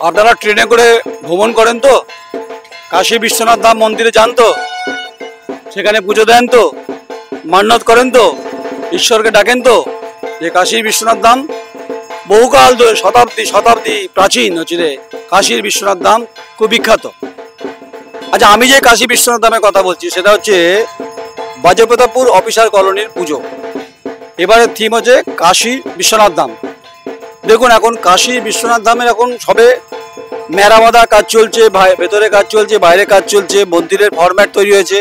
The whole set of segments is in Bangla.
আপনারা ট্রেনে করে ভ্রমণ করেন তো, কাশী বিশ্বনাথ ধাম মন্দিরে যান তো, সেখানে পুজো দেন তো, মান্যত করেন তো, ঈশ্বরকে ডাকেন তো যে কাশী বিশ্বনাথ ধাম বহুকাল ধরে শতাব্দী শতাব্দী প্রাচীন হচ্ছে রে কাশীর বিশ্বনাথ ধাম খুব বিখ্যাত। আচ্ছা, আমি যে কাশী বিশ্বনাথ ধামের কথা বলছি সেটা হচ্ছে বাজেপ্রতাপপুর অফিসার কলোনির পুজো। এবারে থিম হচ্ছে কাশী বিশ্বনাথ ধাম। দেখুন, এখন কাশী বিশ্বনাথ ধামের এখন সবে মেরামদা কাজ চলছে, ভেতরে কাজ চলছে, বাইরে কাজ চলছে, মন্দিরের ফরম্যাট তৈরি হয়েছে,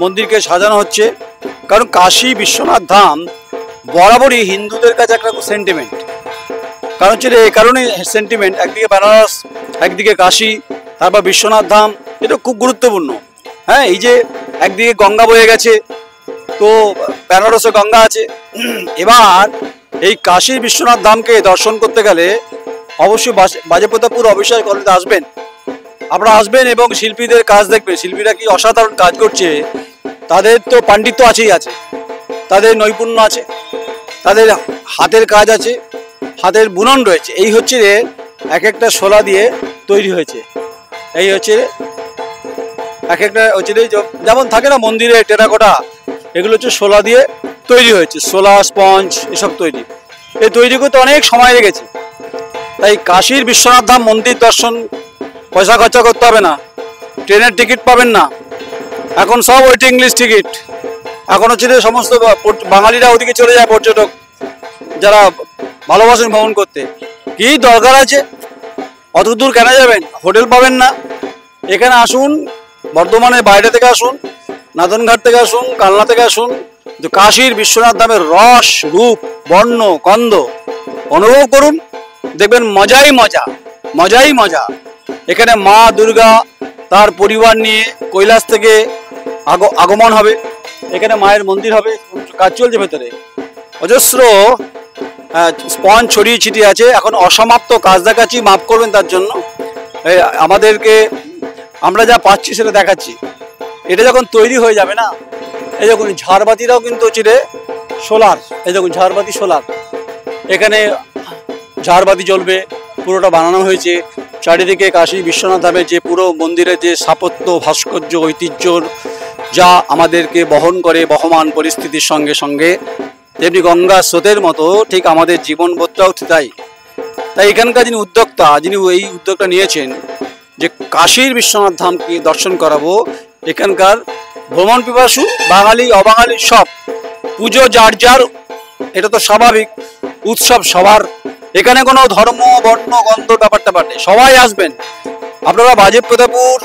মন্দিরকে সাজানো হচ্ছে। কারণ কাশী বিশ্বনাথ ধাম বরাবরই হিন্দুদের কাছে একটা সেন্টিমেন্ট। কারণ হচ্ছে এই কারণে সেন্টিমেন্ট, একদিকে বেনারস, একদিকে কাশী, তারপর বিশ্বনাথ ধাম, এটা খুব গুরুত্বপূর্ণ। হ্যাঁ, এই যে একদিকে গঙ্গা বয়ে গেছে, তো বেনারসে গঙ্গা আছে। এবার এই কাশী বিশ্বনাথ ধামকে দর্শন করতে গেলে অবশ্যই বাজেপ্রতাপপুর অফিসার কলোনিতে আসবেন। আপনারা আসবেন এবং শিল্পীদের কাজ দেখবেন, শিল্পীরা কি অসাধারণ কাজ করছে। তাদের তো পাণ্ডিত্য আছেই আছে, তাদের নৈপুণ্য আছে, তাদের হাতের কাজ আছে, হাতের বুনন রয়েছে। এই হচ্ছে এক একটা শোলা দিয়ে তৈরি হয়েছে। এই হচ্ছে এক একটা হচ্ছে যেমন থাকে না মন্দিরে টেরাকোটা, এগুলো হচ্ছে শোলা দিয়ে তৈরি হয়েছে, শোলা, স্পঞ্জ এসব তৈরি। এই তৈরি করতে অনেক সময় লেগেছে। তাই কাশীর বিশ্বনাথ ধাম মন্দির দর্শন পয়সা খরচা করতে হবে না, ট্রেনের টিকিট পাবেন না, এখন সব ওয়েটিং লিস্ট টিকিট। এখন হচ্ছে সমস্ত বাঙালিরা ওদিকে চলে যায়, পর্যটক যারা ভালোবাসেন ভ্রমণ করতে। কি দরকার আছে, অত দূর কেন যাবেন? হোটেল পাবেন না। এখানে আসুন, বর্ধমানের বাইরে থেকে আসুন, নাদনঘাট থেকে আসুন, কালনা থেকে আসুন, কিন্তু কাশীর বিশ্বনাথ ধামের রস, রূপ, বর্ণ, গন্ধ অনুভব করুন। দেখবেন মজাই মজা, মজাই মজা। এখানে মা দুর্গা তার পরিবার নিয়ে কৈলাস থেকে আগমন হবে। এখানে মায়ের মন্দির হবে, কাজ চলছে ভেতরে। অজস্র স্পঞ্জ ছড়িয়ে ছিটিয়ে আছে, এখন অসমাপ্ত কাজ দেখাচ্ছি, মাফ করবেন তার জন্য। আমাদেরকে আমরা যা পাচ্ছি সেটা দেখাচ্ছি। এটা যখন তৈরি হয়ে যাবে না, এই দেখুন ঝাড়বাতিরাও কিন্তু হচ্ছে সোলার। এই দেখুন ঝাড়বাতি সোলার, এখানে ঝাড়বাতি জ্বলবে, পুরোটা বানানো হয়েছে। চারিদিকে কাশী বিশ্বনাথ ধামের যে পুরো মন্দিরের যে স্থাপত্য, ভাস্কর্য, ঐতিহ্য যা আমাদেরকে বহন করে বহমান পরিস্থিতির সঙ্গে সঙ্গে, তেমনি গঙ্গা স্রোতের মতো ঠিক আমাদের জীবনবোধটাও তাই। তাই এখানকার যিনি উদ্যোক্তা, যিনি এই উদ্যোগটা নিয়েছেন যে কাশীর বিশ্বনাথ ধামকে দর্শন করাবো, এখানকার ভ্রমণ পিপাসু বাঙালি অবাঙালি সব, পুজো যার যার, এটা তো স্বাভাবিক, উৎসব সবার। এখানে কোনো ধর্ম, বর্ণ, গন্ধ ব্যাপারটা নেই, সবাই আসবেন। আপনারা বাজেপ্রতাপপুর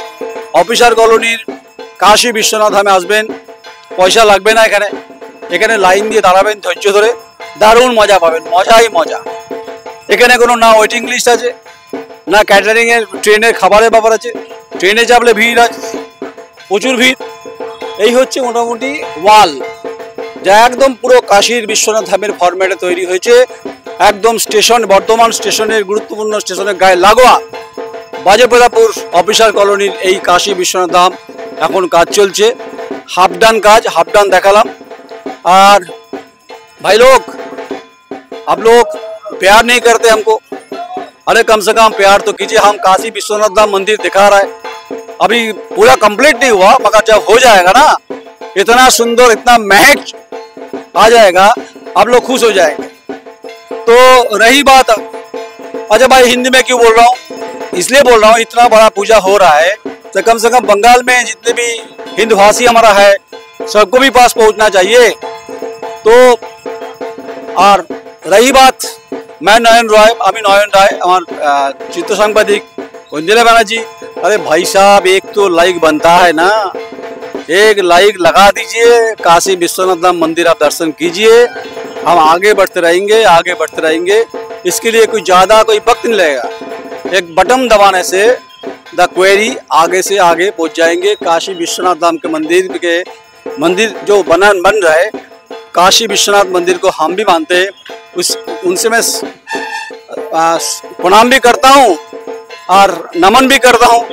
অফিসার কলোনির কাশী বিশ্বনাথ ধামে আসবেন, পয়সা লাগবে না। এখানে লাইন দিয়ে দাঁড়াবেন ধৈর্য ধরে, দারুণ মজা পাবেন, মজাই মজা। এখানে কোনো না ওয়েটিং লিস্ট আছে, না ক্যাটারিংয়ের, ট্রেনের খাবারের ব্যাপার আছে। ট্রেনে চাপলে ভিড় আছে, প্রচুর ভিড়। এই হচ্ছে মোটামুটি ওয়াল, যা একদম পুরো কাশীর বিশ্বনাথ ধামের ফরম্যাটে তৈরি হয়েছে। একদম স্টেশন, বর্ধমান স্টেশনের গুরুত্বপূর্ণ স্টেশনের গায়ে লাগোয়া বাজেপ্রতাপপুর অফিসার কলোনির এই কাশী বিশ্বনাথ ধাম এখন কাজ চলছে। হাফ ডান কাজ, হাফ ডান দেখালাম। और भाई लोग, आप लोग प्यार नहीं करते हमको, अरे कम से कम प्यार तो कीजिए। हम काशी विश्वनाथ धाम मंदिर दिखा रहा है, अभी पूरा कंप्लीट नहीं हुआ, मगर जब हो जाएगा ना, इतना सुंदर, इतना महक आ जाएगा, आप लोग खुश हो जाएंगे। तो रही बात, अच्छा भाई हिंदी में क्यों बोल रहा हूँ, इसलिए बोल रहा हूँ, इतना बड़ा पूजा हो रहा है तो कम से कम बंगाल में जितने भी हिंद भाषी हमारा है सबको भी पास पहुंचना चाहिए। तो और रही बात, मैं नयन राय, अभी नयन राय, चित्र सांबादिक कुंजला बनर्जी। अरे भाई साहब, एक तो लाइक बनता है ना, एक लाइक लगा दीजिए, काशी विश्वनाथ धाम मंदिर आप दर्शन कीजिए। हम आगे बढ़ते रहेंगे, आगे बढ़ते रहेंगे। इसके लिए कोई ज़्यादा कोई वक्त नहीं लगेगा, एक बटन दबाने से द क्वेरी आगे से आगे पहुंच जाएंगे। काशी विश्वनाथ धाम के मंदिर जो बन रहा है, काशी विश्वनाथ मंदिर को हम भी मानते हैं, उनसे मैं प्रणाम भी करता हूँ और नमन भी करता हूँ।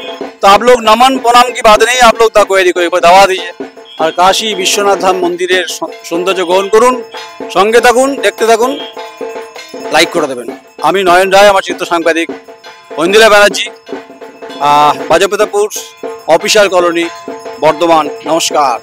तो आप लोग नमन प्रणाम की बात नहीं, आप लोग द क्वेरी को एक बार दबा दीजिए और काशी विश्वनाथ धाम मंदिर सौंदर्य ग्रहण करुन, संगे थाकुन, देखते थाकुन, लाइक करे देवें। आमी नयन राय, आमार चित्र सांबादिक ঐন্দ্রিলা ব্যানার্জি, বাজাপেতাপুর অফিসার কলোনি, বর্ধমান। নমস্কার।